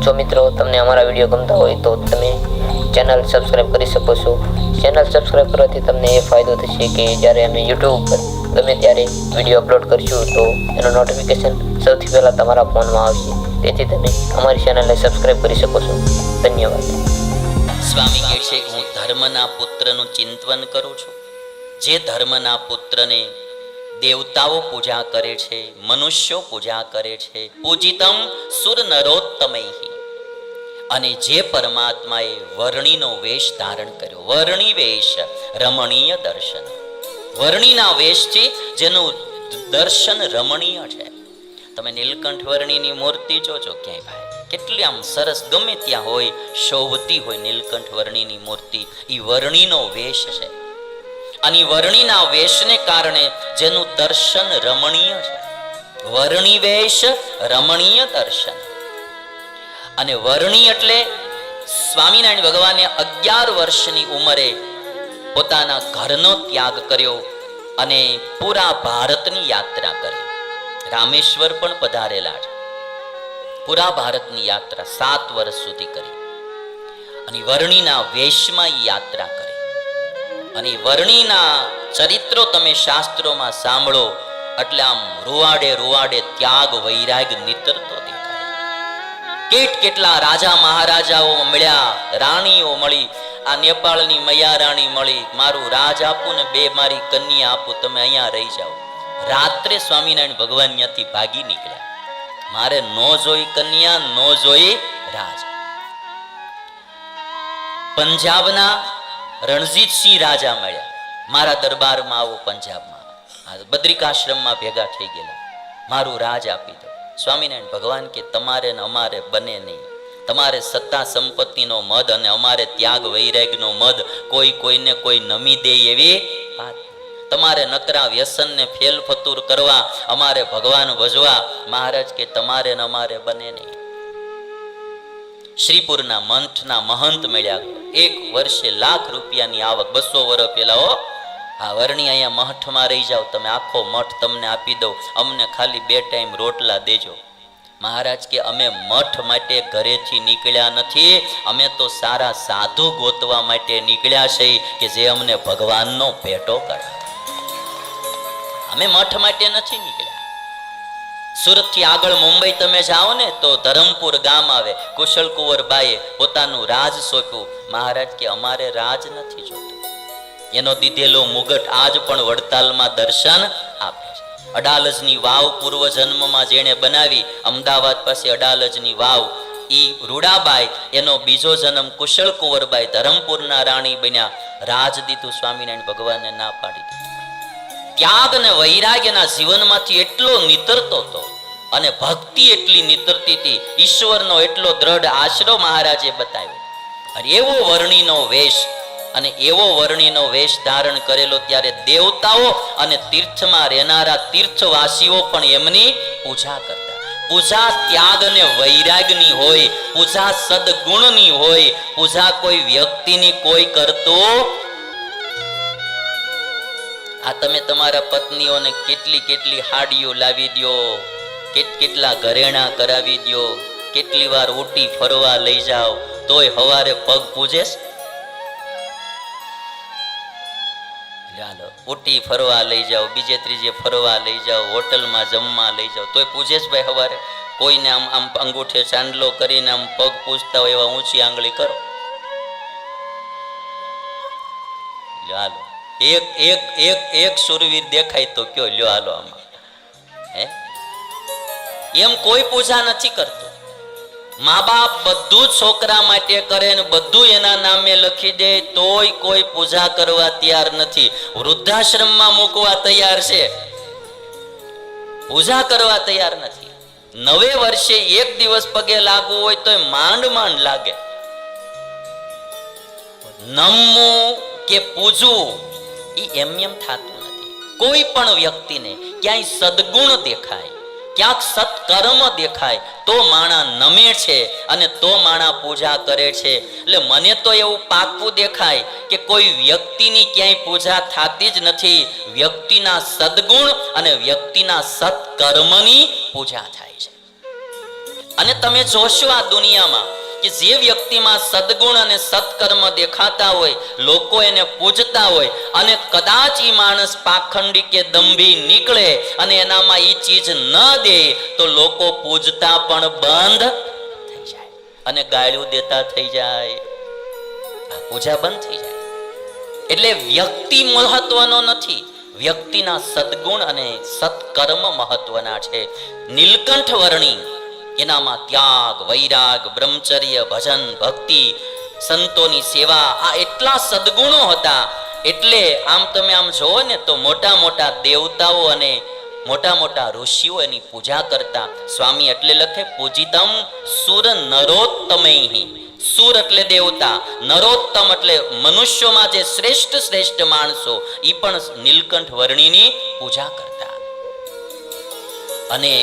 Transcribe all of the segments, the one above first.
જો મિત્રો તમને અમારા વિડીયો ગમતા હોય તો તમે ચેનલ સબસ્ક્રાઈબ કરી શકો છો. ચેનલ સબસ્ક્રાઈબ કરવાથી તમને એ ફાયદો થશે કે જ્યારે અમે યુટ્યુબ પર ગમે ત્યારે વિડીયો અપલોડ કરશું તો એનું નોટિફિકેશન સૌથી પહેલાં તમારા ફોનમાં આવશે. તેથી તમે અમારી ચેનલને સબસ્ક્રાઈબ કરી શકો છો. ધન્યવાદ. સ્વામી કહે છે કે હું ધર્મના પુત્રનું ચિંતન કરું છું. જે ધર્મના પુત્રને દેવતાઓ પૂજા કરે છે, મનુષ્યો પૂજા કરે છે, પૂજિતમ સુર નરોત્તમૈહિ. અને જે પરમાત્માએ વર્ણિનો વેશ ધારણ કર્યો, વર્ણિ વેશ રમણીય દર્શન, વર્ણિના વેશથી જેનું દર્શન રમણીય છે. તમે નીલકંઠ વર્ણિની મૂર્તિ જોજો ક્યાંય ભાઈ, કેટલી આમ સરસ, ગમે ત્યાં હોય શોભતી હોય નીલકંઠ વર્ણિની મૂર્તિ. એ વર્ણિનો વેશ છે. અને વર્ણિના વેશને કારણે જેનું દર્શન રમણીય છે, વર્ણિ વેશ રમણીય દર્શન. અને વર્ણિ એટલે સ્વામિનારાયણ ભગવાને 11 વર્ષની ઉંમરે પોતાના ઘરનો ત્યાગ કર્યો અને પૂરા ભારતની યાત્રા કરી. રામેશ્વર પણ પધારેલા છે. પૂરા ભારતની યાત્રા 7 વર્ષ સુધી કરી અને વર્ણિના વેશમાં યાત્રા કરી. અને વર્ણિના ચરિત્રો તમે શાસ્ત્રોમાં સાંભળો એટલે આમ રૂવાડે રૂવાડે ત્યાગ વૈરાગ નીતરતો દેખાય. કેટલા રાજા મહારાજાઓ મળ્યા, રાણીઓ મળી. આ નેપાળની મૈયા રાણી મળી, મારું રાજ આપું ને 2 મારી કન્યા આપું, તમે અહીંયા રહી જાઓ. રાત્રે સ્વામિનારાયણ ભગવાન ત્યાંથી ભાગી નીકળ્યા. મારે નો જોઈ કન્યા, નો જોઈ રાજ. પંજાબના રણજીતસિંહ રાજા મળ્યા, મારા દરબારમાં આવો પંજાબમાં. બદ્રિકાશ્રમમાં ભેગા થઈ ગયેલા, મારું રાજ આપી દો. સ્વામિનારાયણ ભગવાન કે તમારે ને અમારે બને નહીં. તમારે સત્તા સંપત્તિનો મદ અને અમારે ત્યાગ વૈરાગ્યનો મદ કોઈ કોઈને કોઈ નમી દે એવી વાત. તમારે નકરા વ્યસનને ફેલ ફતુર કરવા, અમારે ભગવાન ભજવા. મહારાજ કે તમારે ને અમારે બને નહીં. શ્રીપુરના મંઠના મહંત મળ્યા. 1 વર્ષે લાખ રૂપિયાની આવક, 200 વર્ષ પહેલા. આ વર્ણી અહીંયા મઠમાં રહી જાઓ, તમે આખો મઠ તમને આપી દઉં, અમને ખાલી 2 ટાઈમ રોટલા દેજો. મહારાજ કે અમે મઠ માટે ઘરેથી નીકળ્યા નથી, અમે તો સારા સાધુ ગોતવા માટે નીકળ્યા છે કે જે અમને ભગવાનનો ભેટો કરાવે. અમે મઠ માટે નથી નીકળ્યા. સુરત થી આગળ મુંબઈ તમે જાઓ ને તો ધરમપુર ગામ આવે. કુશળ કુંવરબાઈએ પોતાનું રાજ સોંપ્યું. મહારાજ કે અમારે રાજ નથી જોતું. એનો દીધેલો મુગટ આજ પણ વડતાલમાં દર્શન આપે છે. અડાલજની વાવ પૂર્વ જન્મમાં જેણે બનાવી, અમદાવાદ પાસે અડાલજની વાવ, ઈ રૂડાબાઈ, એનો બીજો જન્મ કુશળ કુંવરબાઈ ધરમપુરના રાણી બન્યા. રાજ દીધું સ્વામિનારાયણ ભગવાનને ના પાડી દીધું. ત્યાગ અને વૈરાગ્યના જીવનમાંથી એટલો નીતરતો હતો અને ભક્તિ એટલી નીતરતી હતી, ઈશ્વરનો એટલો દ્રઢ આશરો મહારાજે બતાવ્યો. અને એવો વર્ણિનો વેશ અને એવો વર્ણિનો વેશ ધારણ કરેલો ત્યારે દેવતાઓ અને તીર્થમાં રહેનારા તીર્થવાસીઓ પણ એમની પૂજા કરતા. પૂજા ત્યાગ અને વૈરાગની હોય, પૂજા સદગુણની હોય, પૂજા કોઈ વ્યક્તિની કોઈ કરતો. આ તમે તમારા પત્નીઓને કેટલી કેટલી હાડીઓ લાવી દો, કેટલા ઘરેણા કરાવી દો, કેટલી વાર ઊટી ફરવા લઈ જાઓ, તોય હવારે પગ પૂજે. ચાલો ઊટી ફરવા લઈ જાઓ, બીજે ત્રીજે ફરવા લઈ જાઓ, હોટલમાં જમવા લઈ જાઓ, તોય પૂજે જ ભાઈ હવારે. કોઈને આમ આમ અંગૂઠે ચાંદલો કરીને આમ પગ પૂજતા હોય એવા ઊંચી આંગળી કરો. ચાલો એક સુરવીર દેખાય તો કયો લ્યો હાલો આમાં. એમ કોઈ પૂજા નથી કરતું. મા બાપ બધું છોકરા માટે કરે ને બધું એના નામે લખી દે, તોય કોઈ પૂજા કરવા તૈયાર નથી. વૃદ્ધાશ્રમમાં મૂકવા તૈયાર છે, પૂજા કરવા તૈયાર નથી. 9 વર્ષે 1 દિવસ પગે લાગવું હોય તો માંડ માંડ લાગે. નમવું કે પૂજવું એમ થતું નથી. કોઈ પણ વ્યક્તિને ક્યાંય સદગુણ દેખાય, ક્યાંક સત્કર્મ દેખાય તો માણા નમે છે અને તો માણા પૂજા કરે છે. એટલે મને તો એવું પાક્કું દેખાય કે કોઈ વ્યક્તિની ક્યાંય પૂજા થતી જ નથી. વ્યક્તિના સદગુણ અને વ્યક્તિના સત્કર્મની પૂજા થાય છે. અને તમે જોશો આ દુનિયામાં કે જે વ્યક્તિમાં સદગુણ અને સત્કર્મ દેખાતા હોય, લોકો એને પૂજતા હોય, અને કદાચ ઈ માણસ પાખંડી કે દંભી નીકળે અને એનામાં ઈ ચીજ ન દે તો લોકો પૂજતા પણ બંધ થઈ જાય અને ગાળ્યું દેતા થઈ જાય, પૂજા બંધ થઈ જાય. એટલે વ્યક્તિ મહત્વનો નથી, વ્યક્તિના સદગુણ અને સત્કર્મ મહત્વના છે. નીલકંઠ વર્ણી એનામાં ત્યાગ, વૈરાગ, બ્રહ્મચર્ય, ભજન, ભક્તિ, સંતોની સેવા, આ એટલા સદગુણો હતા. એટલે આમ તમે આમ જોવો ને તો મોટા મોટા દેવતાઓ અને મોટા મોટા ઋષિઓ એની પૂજા કરતા. સ્વામી એટલે લખે પૂજિતમ સુર નરોત્તમૈહિ. સુર એટલે દેવતા, નરોત્તમ એટલે મનુષ્યોમાં જે શ્રેષ્ઠ શ્રેષ્ઠ માણસો, ઈ પણ નીલકંઠ વર્ણીની પૂજા કરતા. અને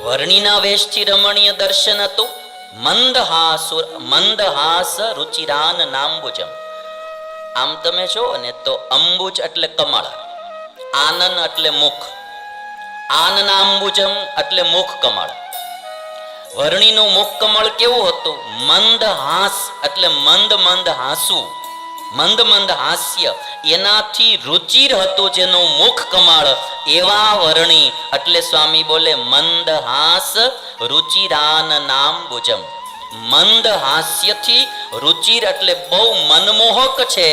વર્ણિના વેશથી રમણીય દર્શન હતું. મંદહાસ રુચિરાન નામ્બુજમ. આમ તમે જો ને તો અંબુજ એટલે કમળ, આનન એટલે મુખ, આનનાંબુજમ એટલે મુખ કમળ. વર્ણિનું મુખ કમળ કેવું હતું? મંદ હાસ એટલે મંદ મંદ હાસુ, મંદ મંદ હાસ્ય, એનાથી રુચિર હતું જેનું મુખ કમળ, એવા વર્ણી. એટલે સ્વામી બોલે મંદ હાસ રુચિરાન નામ્બુજમ. મંદ હાસ્યથી રુચિર એટલે બહુ મનમોહક છે,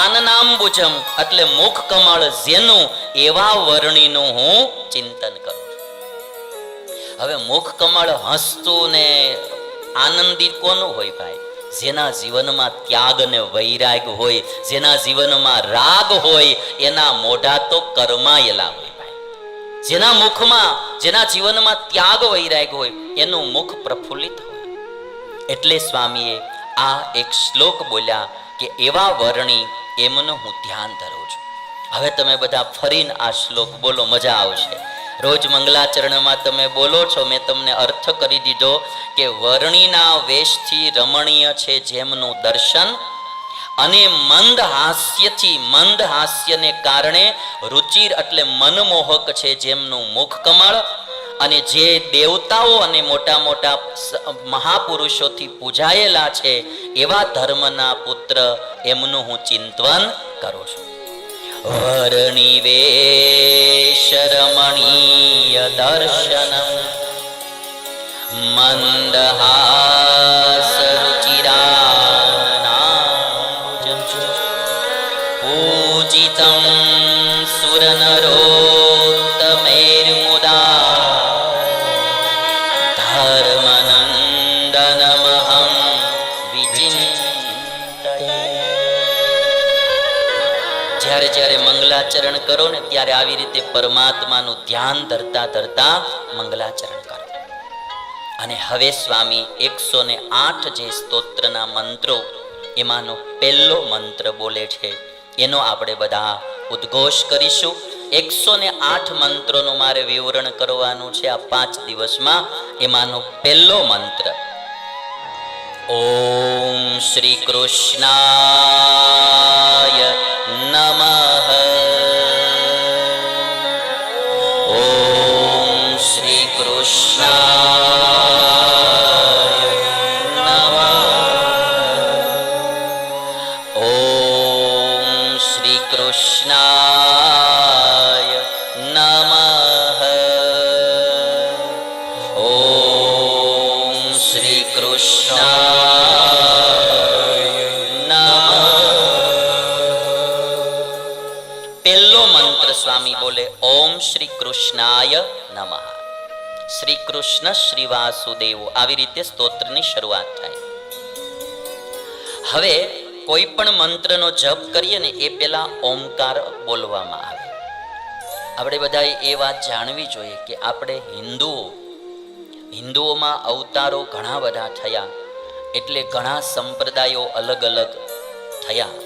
આનનાંબુજમ એટલે મુખ કમળ જેનું, એવા વર્ણીનું હું ચિંતન કરું. હવે મુખ કમળ હસતું ને આનંદિત કોનું હોય ભાઈ? જેના જીવનમાં ત્યાગ ને વૈરાગ હોય, જેના જીવનમાં રાગ હોય, એના મોઢા તો કરમાયેલા હોય ભાઈ. જેના મુખમાં, જેના જીવનમાં ત્યાગ વૈરાગ હોય, એનું મુખ પ્રફુલ્લિત હોય. એટલે સ્વામીએ આ એક શ્લોક બોલ્યા કે એવા વર્ણી એમનું હું ધ્યાન ધરું છું. હવે તમે બધા ફરીને આ શ્લોક બોલો, મજા આવશે. રોજ મંગલાચરણમાં તમે બોલો છો, મેં તમને અર્થ કરી દીધો કે વર્ણિના વેશથી રમણીય છે જેમનું દર્શન, અને મંદ હાસ્યથી, મંદ હાસ્યને કારણે રુચિર એટલે મનમોહક છે જેમનું મુખ કમળ, અને જે દેવતાઓ અને મોટા મોટા મહાપુરુષોથી પૂજાયેલા છે એવા ધર્મના પુત્ર, એમનું હું ચિંતન કરું છું. વર્ણિવેશરમણીય દર્શનમ મંદહાસ રુચિરાનાંબુજમ પૂજિતમ સુરનરોત્તમૈર્મુદા ધર્મનંદનમહં વિચિંતયે. જ્યારે જ્યારે મંગલાચરણ કરો ને ત્યારે આવી રીતે પરમાત્માનું ધ્યાન ધરતા ધરતા મંગલાચરણ કરો. અને હવે સ્વામી 108 જે સ્તોત્રના મંત્રો, એમાંનો પહેલો મંત્ર બોલે છે, એનો આપણે બધા ઉદ્ઘોષ કરીશું. 108 મંત્રોનું મારે વિવરણ કરવાનું છે આ 5 દિવસમાં. એમાંનો પહેલો મંત્ર ઓમ શ્રી કૃષ્ણાય નમઃ. ઓમ શ્રી કૃષ્ણાય નમઃ. ઓમ શ્રી કૃષ્ણાય નમઃ. ઓમ શ્રી કૃષ્ણાય નમઃ. પહેલો મંત્ર સ્વામી બોલે ઓમ શ્રી કૃષ્ણાય નમઃ. શ્રી કૃષ્ણ શ્રી વાસુદેવ, આવી રીતે સ્તોત્રની શરૂઆત થાય. હવે કોઈ પણ મંત્રનો જપ કરીએ ને એ પેલા ઓમકાર બોલવામાં આવે. આપણે બધાએ એ વાત જાણવી જોઈએ કે આપણે હિન્દુઓમાં અવતારો ઘણા બધા થયા, એટલે ઘણા સંપ્રદાયો અલગ અલગ થયા,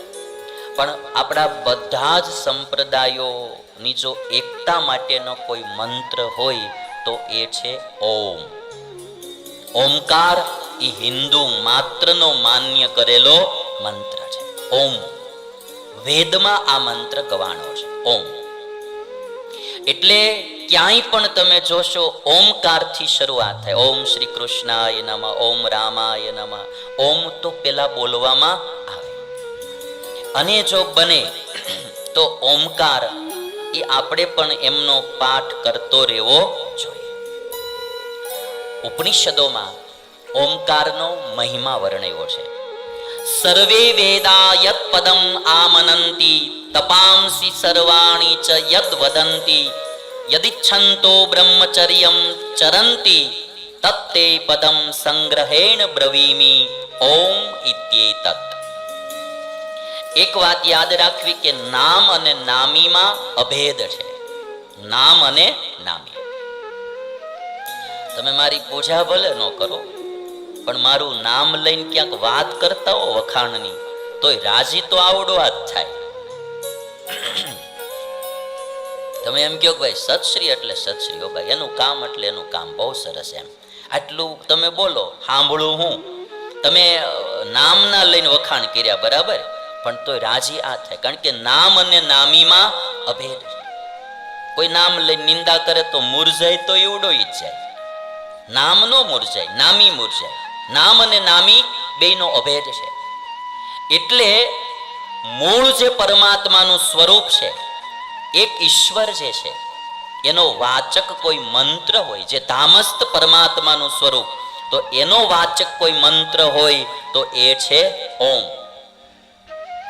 પણ આપણા બધા જ સંપ્રદાયોની જો એકતા માટેનો કોઈ મંત્ર હોય તો એ છે ઓમ. ઓમકાર એ હિન્દુ માત્રનો માન્ય કરેલો મંત્ર છે. ઓમ વેદમાં આ મંત્ર ગવાણો છે. ઓમ એટલે ક્યાંય પણ તમે જોશો ઓમકારથી શરૂઆત થાય. ઓમ શ્રી કૃષ્ણાય નમઃ, ઓમ રામાય નમઃ. ઓમ તો પેલા બોલવામાં આવે. અને જો બને તો ઓમકાર એ આપણે પણ એમનો પાઠ કરતો રહેવો જોઈએ. ઉપનિષદોમાં ઓમકારનો મહિમા વર્ણવ્યો છે. સર્વે વેદા યત પદમ આમનંતી તપાંસી સર્વાણી ચ યદ વદંતી યદિચ્છન્તો બ્રહ્મચર્યમ ચરંતી તત્તે પદમ સંગ્રહેણ બ્રવીમી ઓમ ઇત્યેતત. એક વાત યાદ રાખવી કે નામ અને નામીમાં અભેદ છે. નામ અને નામી. તમે મારી પૂજા ભલે ન કરો, પણ મારું નામ લઈને ક્યાંક વાત કરતા હો વખાણની, તોય રાજી તો આવડો જ થાય. તમે એમ કહો ભાઈ સતશ્રી એટલે સતશ્રી, હો ભાઈ એનું કામ એટલે એનું કામ, બહુ સરસ. એમ આટલું તમે બોલો, સાંભળું હું. તમે નામના લઈને વખાણ કર્યા બરાબર, પણ તોય રાજી આ થાય. કારણ કે નામ અને નામીમાં અભેદ છે. કોઈ નામ લઈને નિંદા કરે તો મુરઝાય તો એવડો જ જાય. નામ નો મુરઝાય, નામી મુરઝાય. નામ અને નામી બેયનો અભેદ છે. એટલે મૂળ જે પરમાત્માનું સ્વરૂપ છે, એક ઈશ્વર જે છે, એનો વાચક કોઈ મંત્ર હોય, જે ધામસ્થ પરમાત્માનું સ્વરૂપ, તો એનો વાચક કોઈ મંત્ર હોય તો એ છે ઓમ.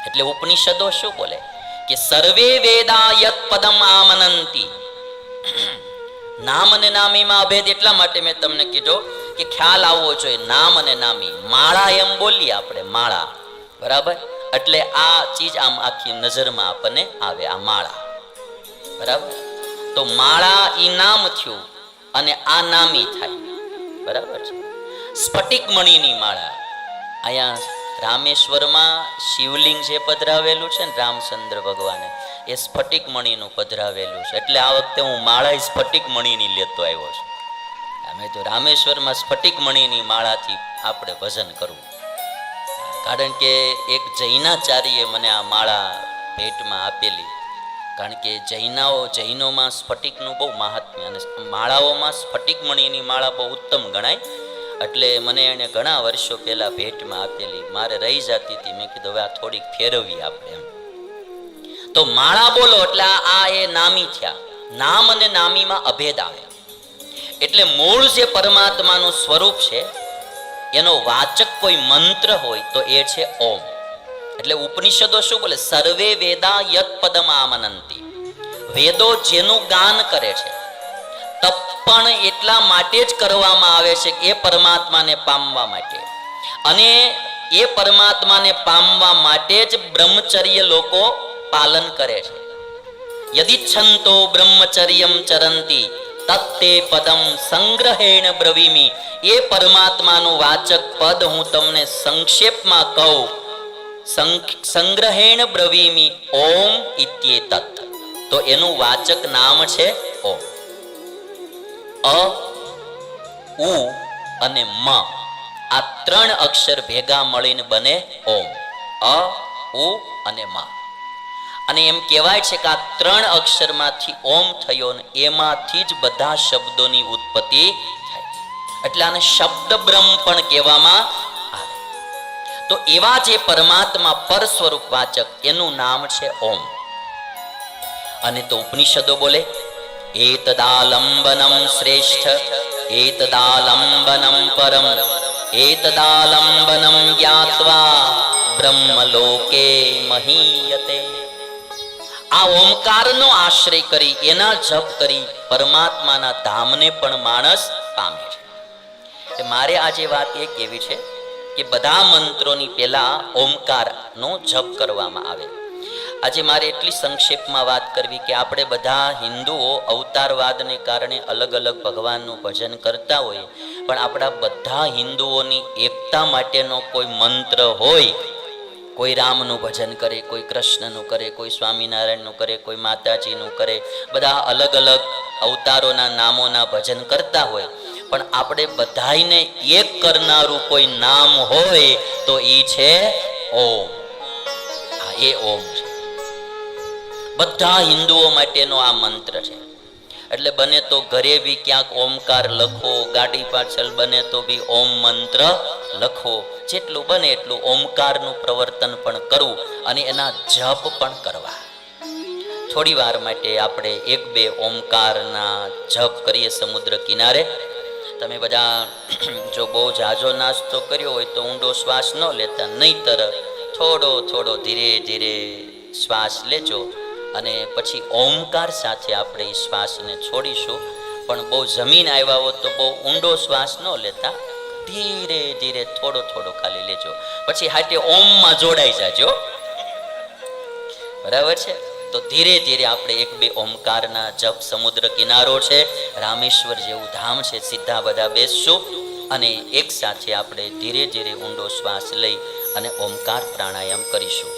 એટલે ઉપનિષદો શું બોલે કે સર્વે વેદા યત પદમ આમનંતી. નામ અને નામીમાં અભેદ એટલા માટે મેં તમને કીધું કે ખ્યાલ આવવો જોઈએ. નામ અને નામી, માળા એમ બોલીએ આપણે, માળા બરાબર. એટલે આ ચીજ આમ આખી નજરમાં આપણને આવે, આ માળા બરાબર. તો માળા ઈ નામ થયું અને આ નામી થાય બરાબર છે. સ્ફટિક મણીની માળા, અહીંયા રામેશ્વરમાં શિવલિંગ જે પધરાવેલું છે ને રામચંદ્ર ભગવાને, એ સ્ફટિક મણીનું પધરાવેલું છે. એટલે આ વખતે હું માળા સ્ફટિક મણીની લેતો આવ્યો છું. અમે તો રામેશ્વરમાં સ્ફટિક મણીની માળાથી આપણે ભજન કરવું. કારણ કે એક જૈનાચાર્યે મને આ માળા ભેટમાં આપેલી. કારણ કે જૈનોમાં સ્ફટિકનું બહુ મહાત્મ્ય, અને માળાઓમાં સ્ફટિક મણીની માળા બહુ ઉત્તમ ગણાય. એટલે મને એને ઘણા વર્ષો પહેલા ભેટમાં આપેલી. મારે રહી જતી હતી, મેં કીધું હવે આ થોડીક ફેરવી આપણે એમ. તો માળા બોલો એટલે આ એ નામી થયા. નામ અને નામીમાં અભેદ આવે. એટલે મૂળ જે પરમાત્માનું સ્વરૂપ છે, એનો વાચક કોઈ મંત્ર હોય તો એ છે ઓમ. એટલે ઉપનિષદો શું બોલે? સર્વે વેદા યત પદમ આમનંતી. વેદો જેનું ગાન કરે છે, તપ પણ એટલા માટે જ કરવામાં આવે છે કે એ પરમાત્માને પામવા માટે. અને એ પરમાત્માને પામવા માટે જ બ્રહ્મચર્ય લોકો પાલન કરે છે. યદિચ્છન્તો બ્રહ્મચર્યમ ચરંતી તત્તે પદમ સંગ્રહેણ બ્રવીમી. એ પરમાત્માનું વાચક પદ હું તમને સંક્ષેપમાં કહું. સંગ્રહેણ બ્રવીમી ઓમ ઇત્યેતત. તો એનું વાચક નામ છે ઓમ. અ, ઉ અને મ, આ ત્રણ અક્ષર ભેગા મળીને બને ઓમ. અ, ઉ અને મ. અને એમ કહેવાય છે કે આ ત્રણ અક્ષરમાંથી ઓમ થયો ને એમાંથી જ બધા શબ્દોની ઉત્પત્તિ થાય. એટલે આને શબ્દ બ્રહ્મ પણ કહેવામાં આવે. તો એવા જે પરમાત્મા પર સ્વરૂપ વાચક, એનું નામ છે ઓમ. અને તો ઉપનિષદો બોલે એતદાલંબનમ શ્રેષ્ઠ, એતદાલંબનમ પરમ, એતદાલંબનમ જ્ઞાત્વા બ્રહ્મલોકે મહીયતે. આ ઓમકારનો આશ્રય કરી, એના જપ કરી પરમાત્માના ધામને પણ માણસ પામે છે. મારે આજે વાત એ કેવી છે કે બધા મંત્રોની પહેલા ઓમકારનો જપ કરવામાં આવે. આજે મારે એટલી સંક્ષેપમાં વાત કરવી કે આપણે બધા હિન્દુઓ અવતારવાદને કારણે અલગ અલગ ભગવાનનું ભજન કરતા હોઈએ, પણ આપણા બધા હિન્દુઓની એકતા માટેનો કોઈ મંત્ર હોય. કોઈ રામનું ભજન કરે, કોઈ કૃષ્ણનું કરે, કોઈ સ્વામિનારાયણનું કરે, કોઈ માતાજીનું કરે. બધા અલગ અલગ અવતારોના નામોના ભજન કરતા હોય, પણ આપણે બધાને એક કરનારું કોઈ નામ હોય તો એ છે ઓમ. એ ઓમ છે. બધા હિન્દુઓ માટેનો આ મંત્ર છે. એટલે બને તો ઘરે બી ક્યાંક ઓમકાર લખો, ગાડી પાછળ બને તો બી ઓમ મંત્ર લખો. જેટલું બને એટલું ઓમકારનું પ્રવર્તન પણ કરવું અને એના જપ પણ કરવા. થોડી વાર માટે આપણે એક બે ઓમકારના જપ કરીએ સમુદ્ર કિનારે. તમે બધા જો બહુ જાજો નાસ્તો કર્યો હોય તો ઊંડો શ્વાસ ન લેતા, નહીંતર થોડો થોડો ધીરે ધીરે શ્વાસ લેજો અને પછી ઓમકાર સાથે આપણે એ શ્વાસને છોડીશું. પણ બહુ જમીન આવ્યા હો તો બહુ ઊંડો શ્વાસ ન લેતા, ધીરે ધીરે થોડો થોડો ખાલી લેજો. પછી હાથે ઓમમાં જોડાઈ જાજો. બરાબર છે? તો ધીરે ધીરે આપણે એક બે ઓમકારના જપ. સમુદ્ર કિનારો છે, રામેશ્વર જેવું ધામ છે, સીધા બધા બેસશું અને એક સાથે આપણે ધીરે ધીરે ઊંડો શ્વાસ લઈ અને ઓમકાર પ્રાણાયામ કરીશું.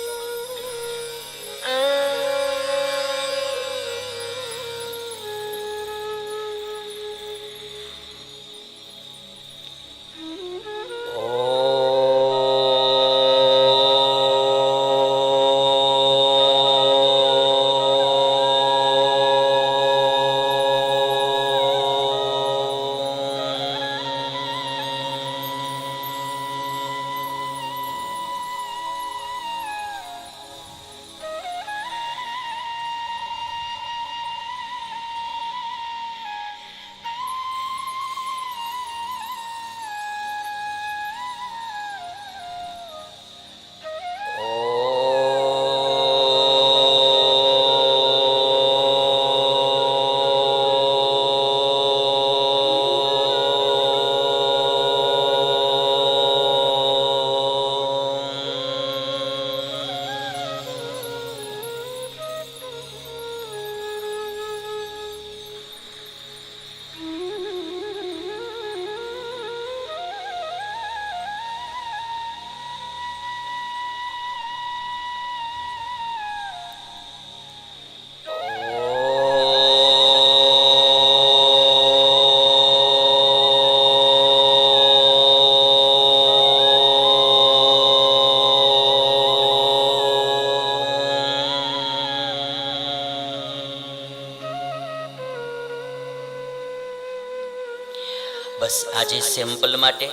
બસ આજે સેમ્પલ માટે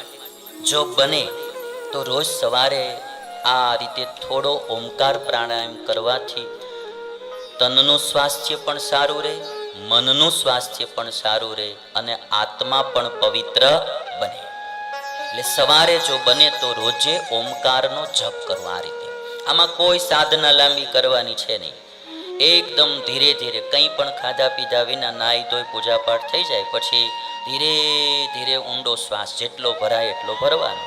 જો બને તો રોજ સવારે આ રીતે થોડો ઓમકાર પ્રાણાયામ કરવાથી તનનું સ્વાસ્થ્ય પણ સારું રહે, મનનું સ્વાસ્થ્ય પણ સારું રહે અને આત્મા પણ પવિત્ર બને. એટલે સવારે જો બને તો રોજે ઓમકારનો જપ કરવો. આ રીતે આમાં કોઈ સાધના લાંબી કરવાની છે નહીં. એકદમ ધીરે ધીરે કંઈ પણ ખાધા પીધા વિના નાહી ધોઈ પૂજા પાઠ થઈ જાય પછી ધીરે ધીરે ઊંડો શ્વાસ જેટલો ભરાય એટલો ભરવાનો.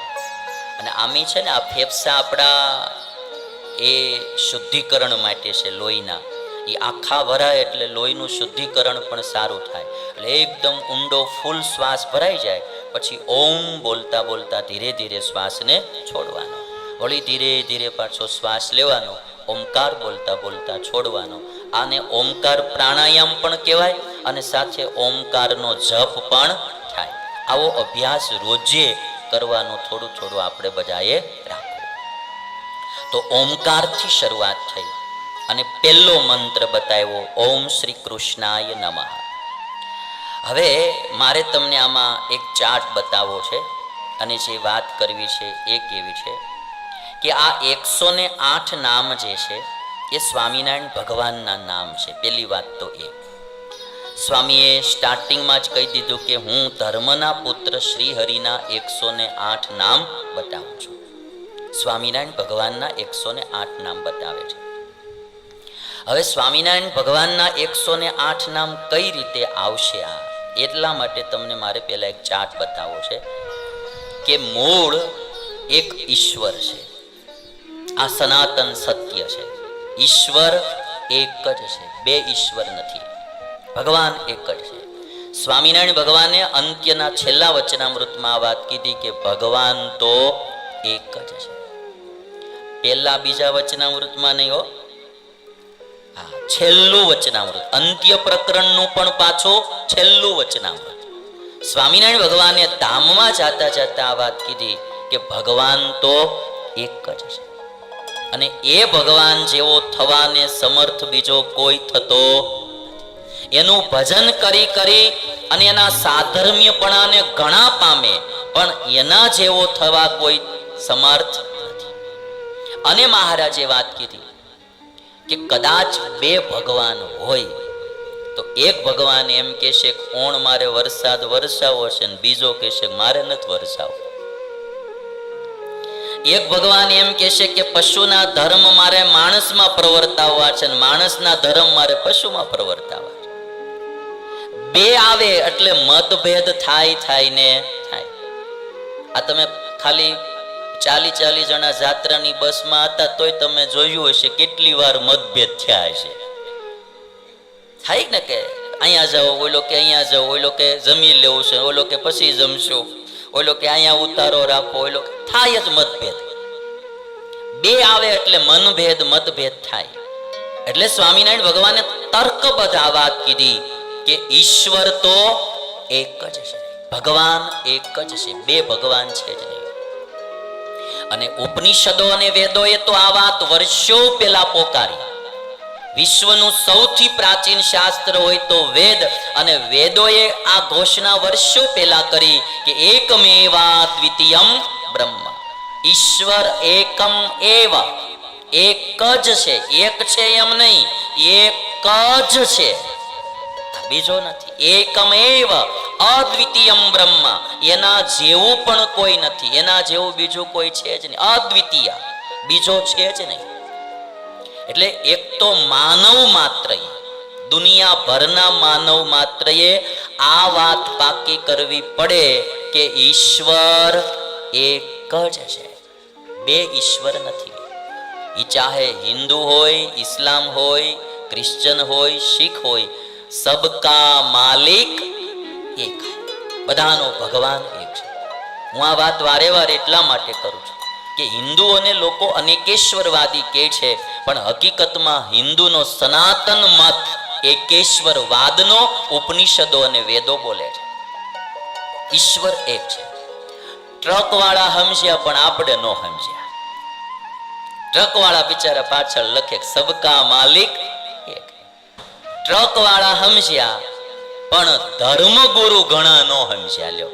અને આમી છે ને આ ફેફસા આપણા એ શુદ્ધિકરણ માટે છે લોહીના. એ આખા ભરાય એટલે લોહીનું શુદ્ધિકરણ પણ સારું થાય. એટલે એકદમ ઊંડો ફૂલ શ્વાસ ભરાઈ જાય પછી ઓમ બોલતા બોલતા ધીરે ધીરે શ્વાસને છોડવાનો. વળી ધીરે ધીરે પાછો શ્વાસ લેવાનો, ઓમકાર બોલતા બોલતા છોડવાનો. આને ઓમકાર પ્રાણાયામ પણ કહેવાય અને સાથે ઓમકારનો જપ પણ થાય. આવો અભ્યાસ રોજે કરવાનો થોડું થોડું આપણે બધાએ રાખવું. તો ઓમકારથી શરૂઆત થઈ અને પહેલો મંત્ર બતાવ્યો ઓમ શ્રી કૃષ્ણાય નમઃ. હવે મારે તમને આમાં એક ચાર્ટ બતાવવો છે અને જે વાત કરવી છે એ કેવી છે કે આ 108 નામ જે છે એ સ્વામિનારાયણ ભગવાનના નામ છે. પહેલી વાત તો એ સ્વામીએ સ્ટાર્ટિંગમાં જ કહી દીધું કે હું ધર્મના પુત્ર શ્રી હરિના 108 નામ બતાવું છું. સ્વામિનારાયણ ભગવાનના 108 નામ બતાવે છે. હવે સ્વામિનારાયણ ભગવાનના 108 નામ કઈ રીતે આવશે આ એટલા માટે તમને મારે પહેલા એક ચાર્ટ બતાવવો છે કે મૂળ એક ઈશ્વર છે. આ સનાતન સત્ય છે. ઈશ્વર એક જ છે, બે ઈશ્વર નથી. ભગવાન એક જ છે. સ્વામિનારાયણ ભગવાને અંત્યના છેલ્લા વચનામૃતમાં આ વાત કીધી કે ભગવાન તો એક જ છે. પહેલા બીજા વચનામૃતમાં નહીં હો, હા છેલ્લું વચનામૃત, અંત્ય પ્રકરણનું પણ પાછું છેલ્લું વચનામૃત. સ્વામિનારાયણ ભગવાને ધામમાં જાતા જાતા આ વાત કીધી કે ભગવાન તો એક જ છે અને એ ભગવાન જેવો થવાને સમર્થ બીજો કોઈ થતો. એનું ભજન કરી કરી અને એના સાધર્મ્યપણાને ઘણા પામે, પણ એના જેવો થવા કોઈ સમર્થ નથી. અને મહારાજે વાત કીધી કે કદાચ બે ભગવાન હોય તો એક ભગવાન એમ કહેશે કે ઓણ મારે વરસાદ વરસાવો છે, અને બીજો કહેશે મારે નથી વરસાવો. એક ભગવાન એમ કહેશે કે પશુના ધર્મ મારે માણસમાં પ્રવર્તાવવા છે, અને માણસના ધર્મ મારે પશુમાં પ્રવર્તાવવા છે. બે આવે એટલે મતભેદ થાય ને થાય. આ તમે ખાલી 40 જણા જાત્રાની બસમાં હતા તોય તમે જોયું હશે કેટલી વાર મતભેદ થયા છે. થાય ને કે અહીંયા જાઓ, ઓલો કે અહીંયા જાઓ, ઓલો કે જમી લેવું છે, ઓલો કે પછી જમશું, ઓલો કે અહીંયા ઉતારો રાખો, ઓલો થાય જ મતભેદ. બે આવે એટલે મતભેદ થાય. એટલે સ્વામિનારાયણ ભગવાને તર્કબદ્ધ આ વાત કીધી કે ઈશ્વર તો એક જ છે, ભગવાન એક જ છે, બે ભગવાન છે જ નહીં. અને ઉપનિષદો અને વેદોએ તો આ વાત વર્ષો પહેલા પોકારી. વિશ્વનું સૌથી પ્રાચીન શાસ્ત્ર હોય તો વેદ, અને વેદોએ આ ઘોષણા વર્ષો પહેલા કરી કે એકમેવા દ્વિતીયમ બ્રહ્મ. ઈશ્વર એકમ એવ, એક જ છે, એક છે એમ નહીં, એક જ છે, બીજો નથી. એકમ એવ અદ્વિતીયમ બ્રહ્મ, એના જેવું પણ કોઈ નથી, એના જેવું બીજું કોઈ છે જ નહીં. અદ્વિતીય, બીજો છે જ નહીં. એટલે એક તો માનવ માત્ર, દુનિયાભરના માનવ માત્રએ આ વાત પાકી કરવી પડે કે ઈશ્વર એક જ છે, બે ઈશ્વર નથી. એ ચાહે હિન્દુ હોય, ઇસ્લામ હોય, ક્રિશ્ચન હોય, શીખ હોય, સબકા માલિક એક, બધાનો ભગવાન એક છે. હું આ વાત વારે વાર એટલા માટે કરું છું કે હિન્દુઓને લોકો અનેકેશ્વરવાદી કહે છે, પણ હકીકતમાં હિન્દુનો સનાતન મત એકેશ્વરવાદનો ઉપનિષદો અને વેદો બોલે છે. ઈશ્વર એક છે. ટ્રક વાળા સમજ્યા પણ આપણે નો સમજ્યા. ટ્રક વાળા બિચારા પાછળ લખે સબકા માલિક એક. ટ્રક વાળા સમજ્યા પણ ધર્મગુરુ ઘણા નો સમજ્યા. લ્યો,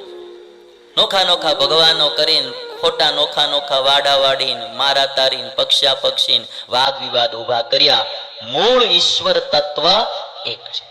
નોખા નોખા ભગવાનો કરીને ખોટા નોખા વાડા વાડીને મારા તારીને પક્ષા પક્ષીને વાદ વિવાદ ઉભા કર્યા. મૂળ ઈશ્વર તત્વ એક છે.